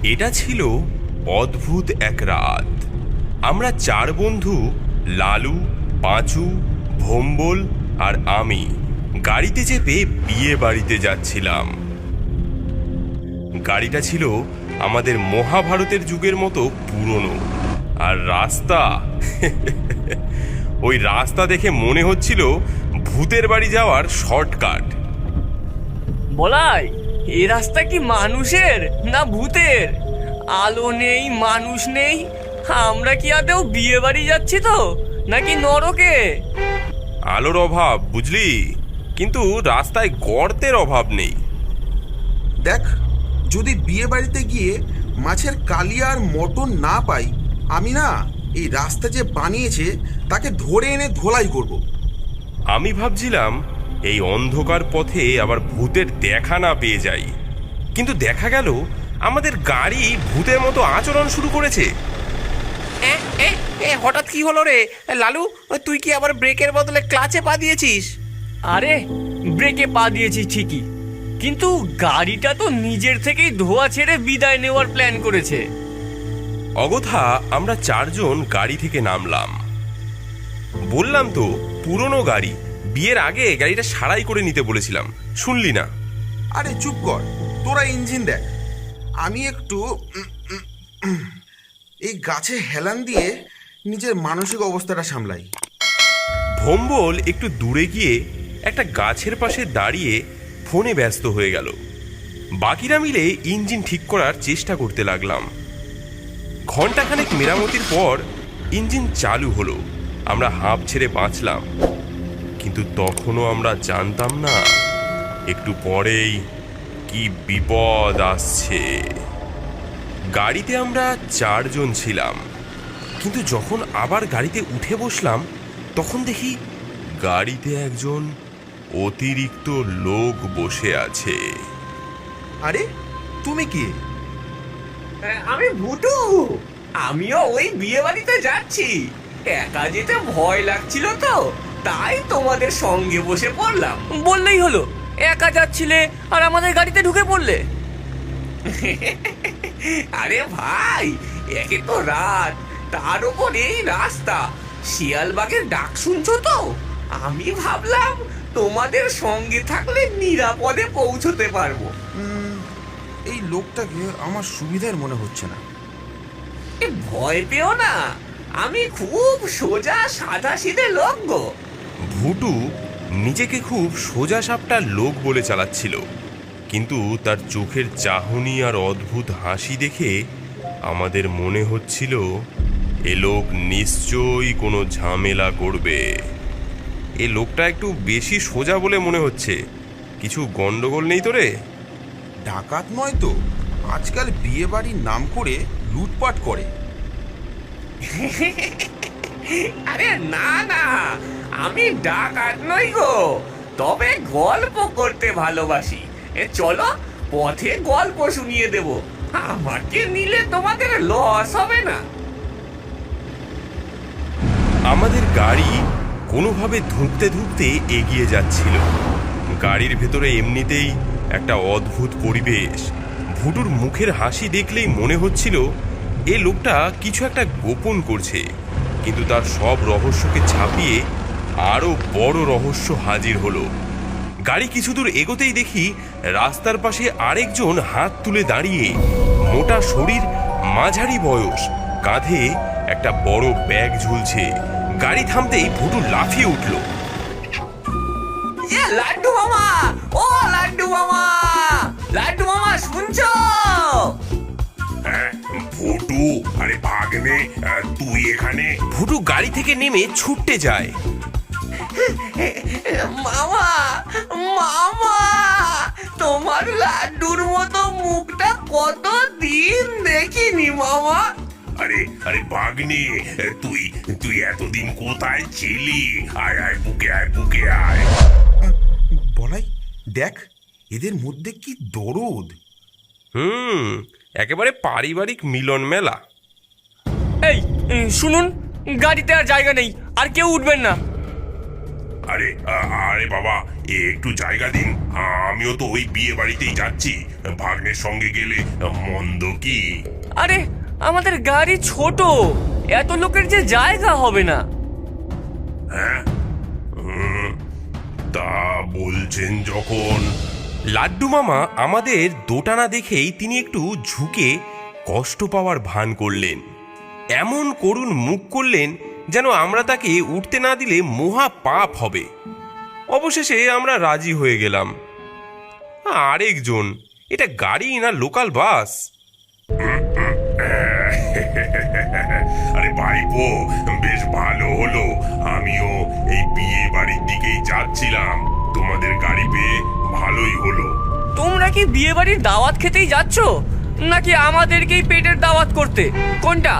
এটা ছিল অদ্ভুত এক রাত। আমরা চার বন্ধু, লালু, পাঁচু, ভোম্বল আর আমি গাড়িতে চেপে বিয়ে বাড়িতে যাচ্ছিলাম। গাড়িটা ছিল আমাদের মহাভারতের যুগের মতো পুরনো, আর রাস্তা ওই রাস্তা দেখে মনে হচ্ছিল ভূতের বাড়ি যাওয়ার শর্টকাট। বলাই, এ রাস্তা কি মানুষের না ভূতের? আলো নেই, মানুষ নেই, আমরা কি আদৌ বিয়ে বাড়ি যাচ্ছি তো নাকি নরকে? আলোর অভাব বুঝলি, কিন্তু রাস্তায় গর্তের অভাব নেই। দেখ, যদি বিয়ে বাড়িতে গিয়ে মাছের কালিয়া আর মটন না পাই, আমি না এই রাস্তা যে বানিয়েছে তাকে ধরে এনে ধোলাই করব। আমি ভাবছিলাম এই অন্ধকার পথে আবার ভূতের দেখা না পেয়ে যাই, কিন্তু দেখা গেল আমাদের গাড়ি ভূতের মতো আচরণ শুরু করেছে। হঠাৎ কি হলো রে লালু? তুই কি আবার ব্রেকের বদলে ক্লাচে পা দিয়েছিস? আরে, ব্রেকে পা দিয়েছি ঠিকই, কিন্তু গাড়িটা তো নিজের থেকেই ধোয়া ছেড়ে বিদায় নেওয়ার প্ল্যান করেছে। অগথা আমরা চারজন গাড়ি থেকে নামলাম। বললাম তো পুরনো গাড়ি, বিয়ের আগে গাড়িটা সারাই করে নিতে বলেছিলাম, শুনলি না? আরে চুপ কর, তোরা ইঞ্জিন দেখ, আমি একটু এই গাছে হেলান দিয়ে নিজের মানসিক অবস্থাটা সামলাই। ভোম্বল একটু দূরে গিয়ে একটা গাছের পাশে দাঁড়িয়ে ফোনে ব্যস্ত হয়ে গেল। বাকিরা মিলে ইঞ্জিন ঠিক করার চেষ্টা করতে লাগলাম। ঘন্টাখানেক মেরামতির পর ইঞ্জিন চালু হলো। আমরা হাঁপ ছেড়ে বাঁচলাম, কিন্তু তখনও আমরা জানতাম না একটু পরেই কি বিপদ আসছে। গাড়িতে আমরা চারজন ছিলাম, কিন্তু যখন আবার গাড়িতে উঠে বসলাম তখন দেখি গাড়িতে একজন অতিরিক্ত লোক বসে আছে। আরে তুমি কি? আমি ভুটু, আমিও ওই বিয়ে বাড়িতে যাচ্ছি। একা যেতে ভয় লাগছিল তো, তাই তোমাদের সঙ্গে বসে পড়লাম। বললেই হলো, একা যাচ্ছিলে আর আমাদের গাড়িতে ঢুকে পড়লে। আরে ভাই, একে তো রাত, তার উপর এই রাস্তা, শিয়ালবাগের ডাক শুনছো তো? আমি ভাবলাম তোমাদের সঙ্গে থাকলে নিরাপদে পৌঁছতে পারবো। এই লোকটাকে আমার সুবিধার মনে হচ্ছে না। ভয় পেও না, আমি খুব সোজা সাদা সিধে লোক গো। ভুটু নিজেকে খুব সোজা সাপটা লোক বলে চালাচ্ছিল, কিন্তু তার চোখের চাহনি আর অদ্ভুত হাসি দেখে আমাদের মনে হচ্ছিল এ লোক নিশ্চয়ই কোনো ঝামেলা করবে। এ লোকটা একটু বেশি সোজা বলে মনে হচ্ছে। কিছু গন্ডগোল নেই তো রে? ডাকাত নয় তো? আজকাল বিয়ে বাড়ির নাম করে লুটপাট করে। আরে না না, আমি ডাকাত নই গো, তবে গল্প করতে ভালোবাসি। চলো পথে গল্প শুনিয়ে দেব, আমাকে নিলে তোমাদের লস হবে না। আমাদের গাড়ি কোনোভাবে ধুঁকতে ধুঁকতে এগিয়ে যাচ্ছিল। গাড়ির ভেতরে এমনিতেই একটা অদ্ভুত পরিবেশ। ভুটুর মুখের হাসি দেখলেই মনে হচ্ছিল এ লোকটা কিছু একটা গোপন করছে, কিন্তু তার সব রহস্যকে ছাপিয়ে আরো বড় রহস্য হাজির হলো। গাড়ি কিছু দূর এগোতেই দেখি রাস্তার পাশে আরেকজন হাত তুলে দাঁড়িয়ে, মোটা শরীর, মাঝারি বয়স, কাঁধে একটা বড় ব্যাগ ঝুলছে। গাড়ি থামতেই ভুটু লাফিয়ে উঠল। লাড্ডু মামা, ও লাড্ডু মামা, লাড্ডু মামা শুনছো? ভুটু, আরে ভাগ্নে, তুই এখানে? ভুটু গাড়ি থেকে নেমে ছুটতে যায়। মামা, মামা, তোমার লাড্ডুর মতো মুখটা কত দিন দেখিনি মামা। আরে আরে ভাগ্নে, তুই তুই এতদিন কোথায় ছিলি? আয় আয়, বুকে আয়, বুকে আয়। বলাই, দেখ এদের মধ্যে কি দরদ। একেবারে পারিবারিক মিলন মেলা। এই শুনুন, গাড়িতে আর জায়গা নেই, আর কেউ উঠবেন না। আরে বাবা, একটু জায়গা দিন। আমিও তো ওই বিয়ে বাড়িতেই যাচ্ছি। ভাগ্নের সঙ্গে গেলে মন্দ কি? আরে আমাদের গাড়ি ছোট, এত লোকের যে জায়গা হবে না। হ্যাঁ, তা বলছেন যখন। লাড্ডু মামা আমাদের দোটানা দেখেই তিনি একটু ঝুঁকে কষ্ট পাওয়ার ভান করলেন। এমন করুণ মুখ করলেন যেন আমরা তাকে উঠতে না দিলে মহা পাপ হবে। অবশেষে আমরা রাজি হয়ে গেলাম। আরেকজন, এটা গাড়ি না লোকাল বাস? আরে ভাইপো, বেশ ভালো হলো। আমিও এই বিয়ে বাড়ির দিকেই যাচ্ছিলাম। তোমাদের গাড়ি পেয়ে ভালোই হলো। তোমরা কি বিয়ে বাড়ির দাওয়াত খেতেই যাচ্ছ, নাকি আমাদেরকেই পেটের দাওয়াত করতে? কোনটা?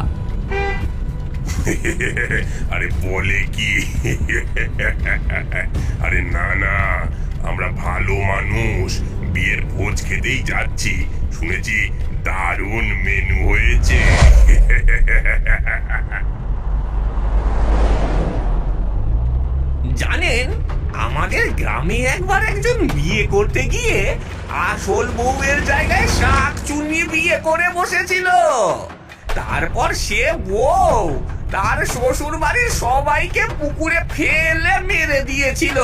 আরে বলে কি, আরে না না, আমরা ভালো মানুষ, বিয়ের ভোজ খেতেই যাচ্ছি। শুনেছি দারুণ মেনু হয়েছে। জানেন, আমাদের গ্রামে একবার একজন বিয়ে করতে গিয়ে আসল বউয়ের জায়গায় শাক চুন্নি বিয়ে করে বসেছিল। তারপর সে বউ তার শ্বশুর বাড়ির সবাইকে পুকুরে ফেলে মেরে দিয়েছিল।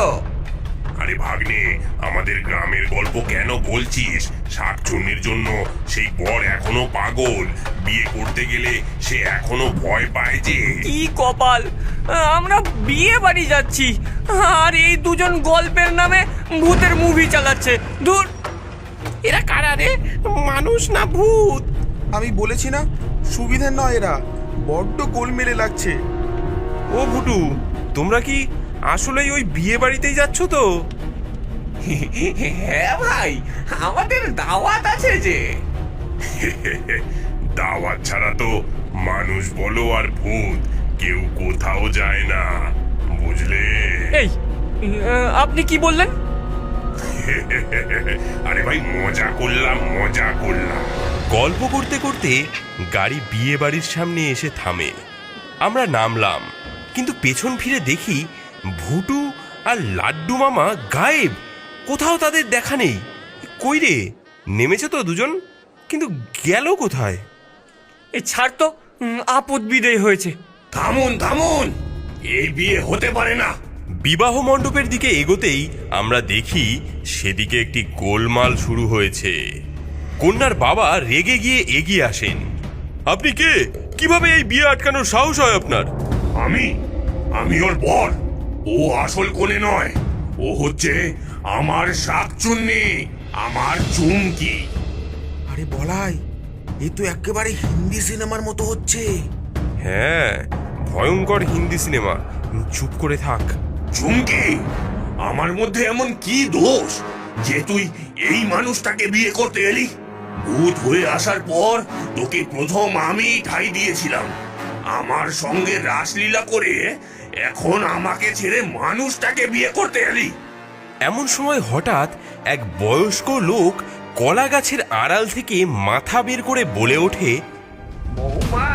আরে ভাগ্নে, আমাদের গ্রামের গল্প কেন বলছিস? শাকচুন্নির জন্য সেই বর এখনো পাগল। বিয়ে করতে গেলে সে এখনো ভয় পায় যে। কি কপাল, আমরা বিয়ে বাড়ি যাচ্ছি আর এই দুজন গল্পের নামে ভূতের মুভি চালাচ্ছে। দূর, এরা কারা রে? মানুষ না ভূত? আমি বলেছি না, সুবিধে নয় এরা, বড্ড গোলমেলে লাগছে। ও ভুটু, তোমরা কি আসলেই ওই বিয়ে বাড়িতেই যাচ্ছ তো? হ্যাঁ ভাই, আমাদের দাওয়াত আছে যে। দাওয়াত ছাড়া তো মানুষ বলো আর ভূত কেউ কোথাও যায় না, বুঝলে? এই আপনি কি বললেন? আরে ভাই, মজা করলাম, মজা করলাম। গল্প করতে করতে গাড়ি বিয়ে বাড়ির সামনে এসে থামে। আমরা নামলাম, কিন্তু পেছন ফিরে দেখি ভুটু আর লাড্ডু মামা গায়েব। কোথাও তাদের দেখা নেই। কই রে? নেমেছে তো দুজন, কিন্তু গেল কোথায়? এই ছাড় তো, আপদ বিদেয় হয়েছে। থামুন থামুন, এই বিয়ে হতে পারে না। বিবাহ মণ্ডপের দিকে এগোতেই আমরা দেখি সেদিকে একটি গোলমাল শুরু হয়েছে। কন্যার বাবা রেগে গিয়ে এগিয়ে আসেন। আপনি কে? কিভাবে এই বিয়ে আটকানোর সাহস হয় আপনার? আমি ওর বর। ও আসল কোণে নয়, ও হচ্ছে আমার শাকচুন্নি, আমার চুমকি। আরে বলাই, এ তো একেবারে হিন্দি সিনেমার মতো হচ্ছে। হ্যাঁ, ভয়ঙ্কর হিন্দি সিনেমা। চুপ করে থাক। চুমকি, আমার মধ্যে এমন কি দোষ যে তুই এই মানুষটাকে বিয়ে করতে এলি? ভূত হয়ে আসার পর তোকে প্রথম আমি ঠাঁই দিয়েছিলাম। আমার সঙ্গে রাসলীলা করে এখন আমাকে ছেড়ে মানুষটাকে বিয়ে করতে এলি। এমন সময় হঠাৎ এক বয়স্ক লোক কলা গাছের আড়াল থেকে মাথা বের করে বলে ওঠে, বৌমা,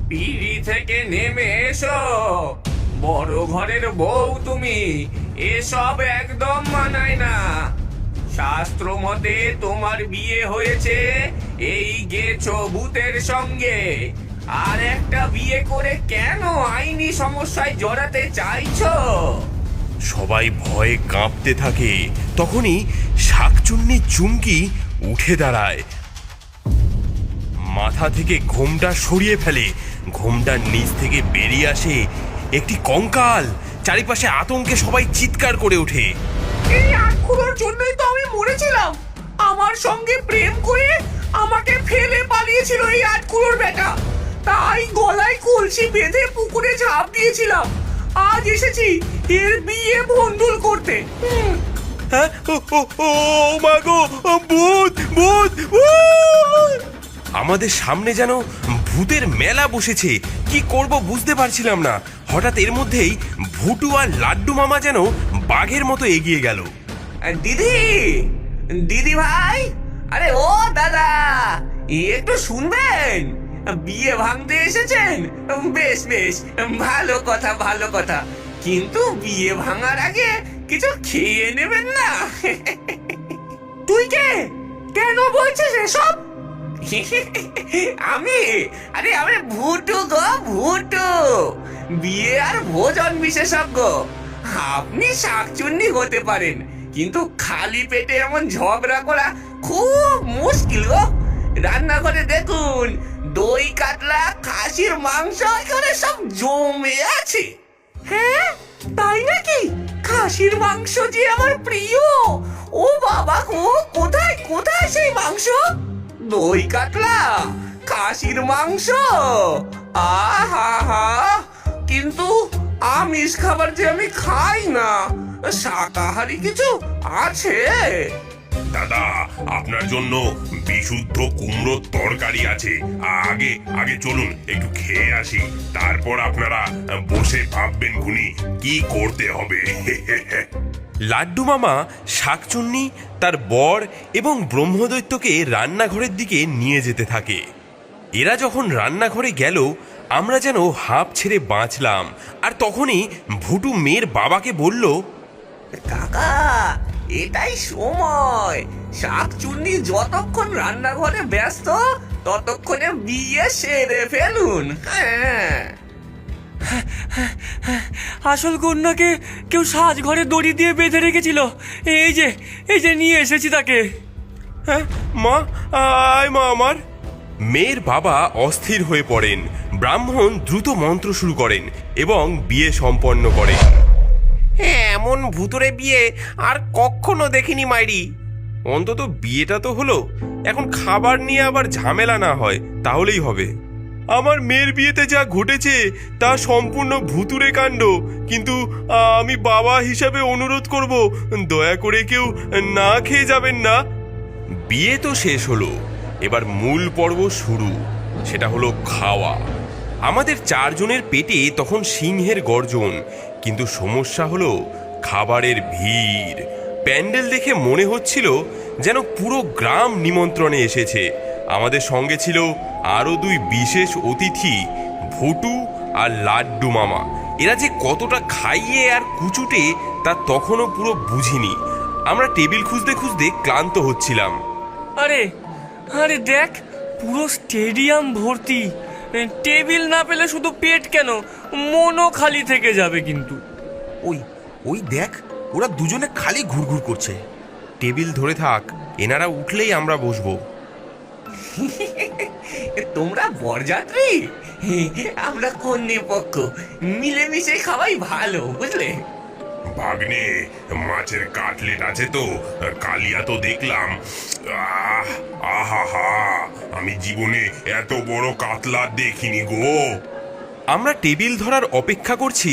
পিড়ি থেকে নেমে এসো। বড় ঘরের বউ তুমি, এসব একদম মানায় না। শাস্ত্র মতে তোমার বিয়ে হয়েছে এই গেছো ভূতের সঙ্গে, আর একটা বিয়ে করে কেন আইনি সমস্যায় জড়াতে চাইছো? সবাই ভয়ে কাঁপতে থাকে। তখনই শাকচুন্নি চুমকি উঠে দাঁড়ায়, মাথা থেকে ঘোমটা সরিয়ে ফেলে। ঘোমটার নিচ থেকে বেরিয়ে আসে একটি কঙ্কাল। চারিপাশে আতঙ্কে সবাই চিৎকার করে ওঠে। এই আটকুলোর জন্যই তো আমি মরেছিলাম। আমার সঙ্গে প্রেম করে আমাকে ফেলে পালিয়েছিল এই আটকুলোর বেটা। তাই গলায় কলসি বেঁধে পুকুরে ঝাঁপ দিয়েছিলাম। আজ এসেছি এর বিয়ে ভণ্ডুল করতে। হ্যাঁ, ও মা গো, ভূত ভূত ভূত! আমাদের সামনে যেন ভূতের মেলা বসেছে। কি করব বুঝতে পারছিলাম না। হঠাৎ এর মধ্যেই ভুটু আর লাড্ডু মামা যেন বাঘের মতো এগিয়ে গেল। দিদি, দিদি ভাই, আরে ও দাদা, একটু শুনবেন? বিয়ে ভাঙতে এসেছেন? বেশ বেশ, ভালো কথা ভালো কথা। কিন্তু বিয়ে ভাঙার আগে কিছু খেয়ে নেবেন না। তুই কে? কেন বলছিস এসব? আমি আমি ভুটু গো, ভুটু, বিয়ে আর ভোজন বিশেষজ্ঞ। আপনি শাকচুন্নি হতে পারেন, কিন্তু খালি পেটে এমন ঝগড়া করা খুব মুশকিল গো। রান্নাঘরে দেখুন, দই কাতলা, খাসির মাংস এখানে সব জমে আছে। হ্যাঁ, তাই নাকি? খাসির মাংস যে আমার প্রিয়। ও বাবা গো, কোথায় কোথায় সেই মাংস? দই কাতলা, খাসির মাংস, আহা হা। কিন্তু আমিষ খাবার যে আমি খাই না, শাকাহারি কিছু আছে? দাদা, আপনার জন্য বিশুদ্ধ কুমড়োর তরকারি আছে। আগে আগে চলুন একটু খেয়ে আসি, তারপর আপনারা বসে ভাববেন খুনি কি করতে হবে। লাড্ডু মামা শাকচুন্নি, তার বর এবং ব্রহ্মদৈত্যকে রান্নাঘরের দিকে নিয়ে যেতে থাকে। এরা যখন রান্নাঘরে গেল, আমরা যেন হাঁপ ছেড়ে বাঁচলাম। আর তখনই ভুটু মেয়ের বাবাকে বলল, কাকা, এটাই সময়। শাকচুন্নি যতক্ষণ রান্নাঘরে ব্যস্ত, ততক্ষণে বিয়ে সেরে ফেলুন। হ্যাঁ, আসল কন্যাকে কেউ সাজঘরে দড়ি দিয়ে বেঁধে রেখেছিল। এই যে এই যে নিয়ে এসেছি তাকে। হ্যাঁ মা, আয় মা আমার। মেয়ের বাবা অস্থির হয়ে পড়েন। ব্রাহ্মণ দ্রুত মন্ত্র শুরু করেন এবং বিয়ে সম্পন্ন করেন। এমন ভুতুরে বিয়ে আর কখনো দেখিনি মাইরি। অন্তত বিয়েটা তো হলো, এখন খাবার নিয়ে আবার ঝামেলা না হয় তাহলেই হবে। আমার মেয়ের বিয়েতে যা ঘটেছে তা সম্পূর্ণ ভুতুরে কাণ্ড, কিন্তু আমি বাবা হিসাবে অনুরোধ করব, দয়া করে কেউ না খেয়ে যাবেন না। বিয়ে তো শেষ হলো, এবার মূল পর্ব শুরু, সেটা হলো খাওয়া। আমাদের চারজনের পেটে তখন সিংহের গর্জন, কিন্তু সমস্যা হলো খাবারের ভিড়। প্যান্ডেল দেখে মনে হচ্ছিল যেন পুরো গ্রাম নিমন্ত্রণে এসেছে। আমাদের সঙ্গে ছিল আরও দুই বিশেষ অতিথি, ভুটু আর লাড্ডু মামা। এরা যে কতটা খাইয়ে আর কুচুটে তা তখনও পুরো বুঝিনি। আমরা টেবিল খুঁজতে খুঁজতে ক্লান্ত হচ্ছিলাম। আরে আরে দেখ, পুরো স্টেডিয়াম ভর্তি। টেবিল না পেলে শুধু পেট কেন, মনও খালি থেকে যাবে। কিন্তু ওই ওই দেখ, ওরা দুজনে খালি ঘুরঘুর করছে। টেবিল ধরে থাক, এনারা উঠলেই আমরা বসবো। তোমরা বরযাত্রী, আমরা কন্যে পক্ষ, মিলেমিশে খাওয়াই ভালো, বুঝলে? ভাগ্নে, মাছের কাটলেট আছে তো? কালিয়া তো দেখলাম। আহা হা, আমি জীবনে এত বড় কাতলা দেখিনি গো। আমরা টেবিল ধরার অপেক্ষা করছি,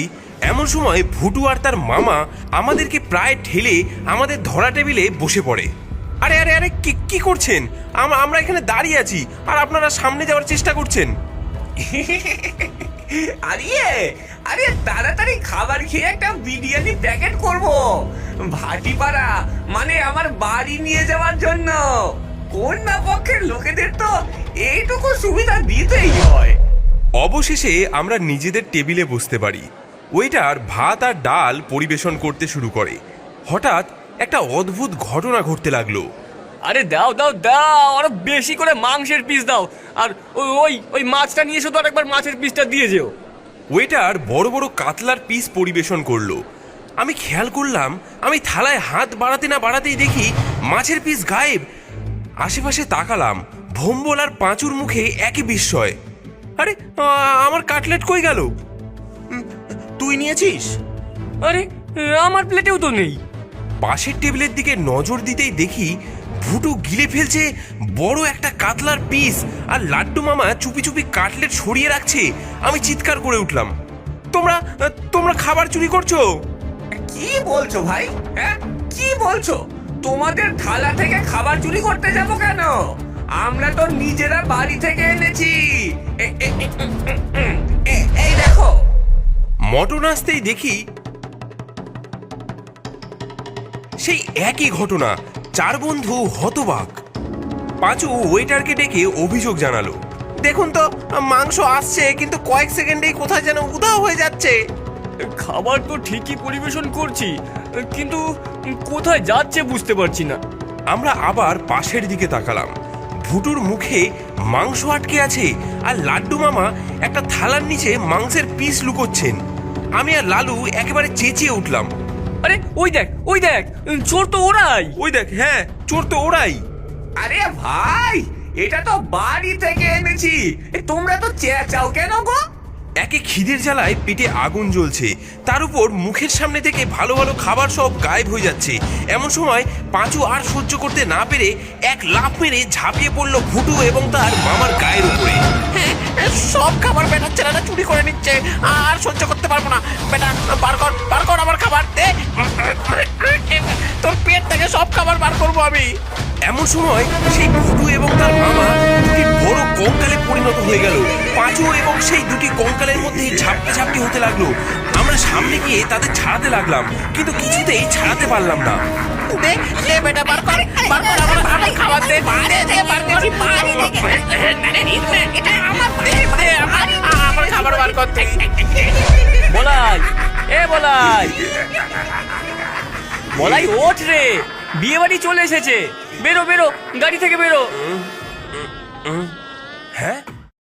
এমন সময় ভুটু আর তার মামা আমাদেরকে প্রায় ঠেলে আমাদের ধরা টেবিলে বসে পড়ে। আরে আরে আরে, কি করছেন? আমরা এখানে দাঁড়িয়ে আছি আর আপনারা সামনে যাওয়ার চেষ্টা করছেন। আরে তাড়াতাড়ি খাবার খেয়ে একটা বিরিয়ানি প্যাকেট করব, ভাটিপাড়া মানে আমার বাড়ি নিয়ে যাওয়ার জন্য। কন্যা পক্ষের লোকেদের তো এইটুকু সুবিধা দিতেই হয়। অবশেষে আমরা নিজেদের টেবিলে বসতে পারি। ওয়েটার ভাত আর ডাল পরিবেশন করতে শুরু করে। হঠাৎ একটা অদ্ভুত ঘটনা ঘটতে লাগলো। আরে দাও দাও দাও, আরো বেশি করে মাংসের পিস দাও। আর ওই ওই মাছটা নিয়ে এসো তো, আরেকবার মাছের পিসটা দিয়ে যেও। ওয়েটার বড় বড় কাতলার পিস পরিবেশন করলো। আমি খেয়াল করলাম, আমি থালায় হাত বাড়াতে না বাড়াতেই দেখি মাছের পিস গায়েব। আশেপাশে তাকালাম, ভম্বল আর পাঁচুর মুখে একই বিস্ময়। আরে আমার কাটলেট কই গেল? তুই নিয়েছিস? আরে আমার প্লেটেও তো নেই। পাশের টেবিলের দিকে নজর দিতেই দেখি ভুটু গিলে ফেলছে বড় একটা কাতলার পিস, আর লাড্ডু মামা চুপি চুপি কাটলেট সরিয়ে রাখছে। আমি চিৎকার করে উঠলাম, তোমরা তোমরা খাবার চুরি করছো? কি বলছো ভাই? হ্যাঁ, কি বলছো? তোমাদের থালা থেকে খাবার চুরি করতে যাব কেন? আমরা তো নিজেরা বাড়ি থেকে এনেছি। এই দেখো। মটন আসতেই দেখি সেই একই ঘটনা। চার বন্ধু হতবাক। পাঁচু ওয়েটারকে ডেকে অভিযোগ জানালো, দেখুন তো, মাংস আসছে কিন্তু কয়েক সেকেন্ডেই কোথায় যেন উধাও হয়ে যাচ্ছে। খাবার তো ঠিকই পরিবেশন করছি, কিন্তু কোথায় যাচ্ছে বুঝতে পারছি না। আমরা আবার পাশের দিকে তাকালাম। ভুটুর মুখে মাংস আটকে আছে, আর লাড্ডু মামা একটা থালার নিচে মাংসের পিস লুকোচ্ছেন। আমি আর লালু একেবারে চেঁচিয়ে উঠলাম, আরে ওই দেখ, চোর তো ওরাই। ওই দেখ, হ্যাঁ চোর তো ওরাই। আরে ভাই, এটা তো বাড়ি থেকে এনেছি, তোমরা তো চেঁচাও কেন গো? একে খিদের জ্বালায় পেটে আগুন জ্বলছে, তার উপর মুখের সামনে থেকে ভালো ভালো খাবার সব গায়েব হয়ে যাচ্ছে। এমন সময় পাঁচু আর সহ্য করতে না পেরে এক লাফ মেরে ঝাঁপিয়ে পড়লো ভুটু এবং তার মামার গায়ের উপরে। সব খাবার বেটার ছেলেটা চুরি করে নিচ্ছে, আর সহ্য করতে পারবো না। বেটা বার কর আমার খাবার দে, তোর পেট থেকে সব খাবার বার করবো আমি। এমন সময় সেই ভুটু এবং তার মামা দুটি বড় কঙ্কালে পরিণত হয়ে গেল। পাঁচু এবং সেই দুটি কঙ্কালের মধ্যে ঝাপটি ঝাপটি হতে লাগলো। আমরা সামনে গিয়ে তাদের ছাড়াতে লাগলাম, কিন্তু কিছুতেই ছাড়াতে পারলাম না। দে বেটা বার কর আমার খাবার দে, বার কর, আমার খাবার বার কর তুই। বলাই ওঠ রে, বিয়ে বাড়ি চলে এসেছে। বেরো গাড়ি থেকে বেরো। হ্যাঁ,